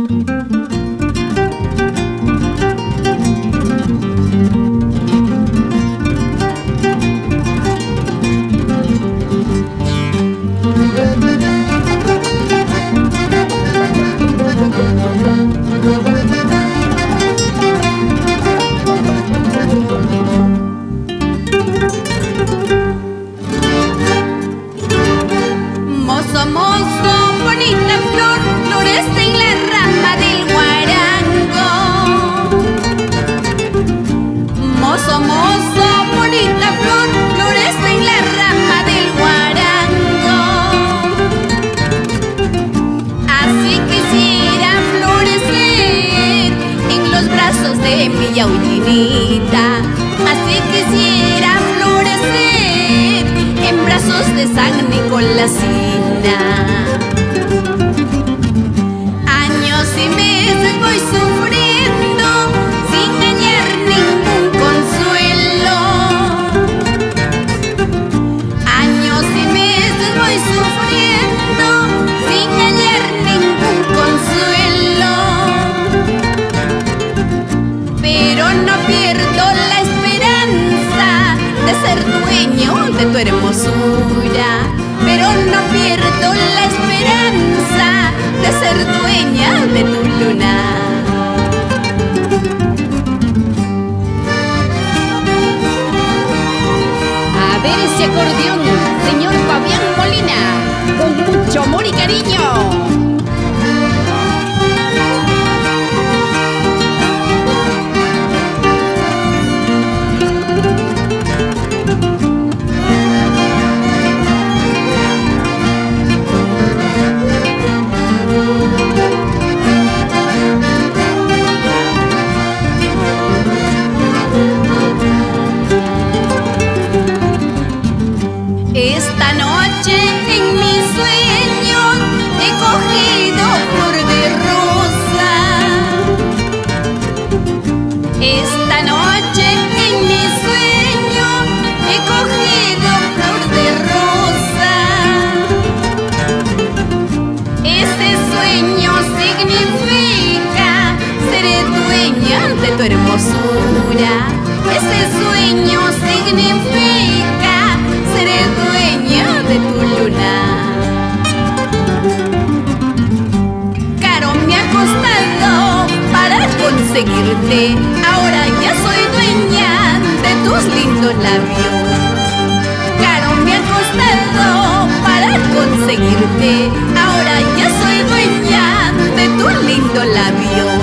Mozo, mozo, bonita flor, florece en la rama del guarango. Mozo, mozo, bonita flor, florece en la rama del guarango. Así quisiera florecer en los brazos de mi yaullinita. Así quisiera florecer en brazos de San Nicolásina. Años y meses voy sufriendo sin hallar ningún consuelo. Años y meses voy sufriendo sin hallar ningún consuelo. Pero no pierdo la esperanza de ser dueño de tu hermosura. Pero no pierdo la esperanza de ser dueña de tu luna. A ver ese acordeón, señor Fabián Molina, con mucho amor y cariño. Esta noche en mis sueños he cogido flor de rosa. Esta noche en mis sueños he cogido flor de rosa. Ese sueño significa seré dueña de tu hermosura. Ese sueño significa seré dueña de tu luna. Caro me ha costado para conseguirte, ahora ya soy dueña de tus lindos labios. Caro me ha costado para conseguirte, ahora ya soy dueña de tus lindos labios.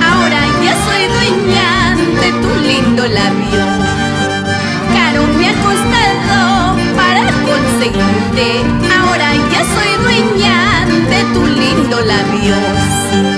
Ahora ya soy dueña de tu lindo labio. Caro me ha costado para conseguirte, ahora ya soy dueña de tu lindo labios.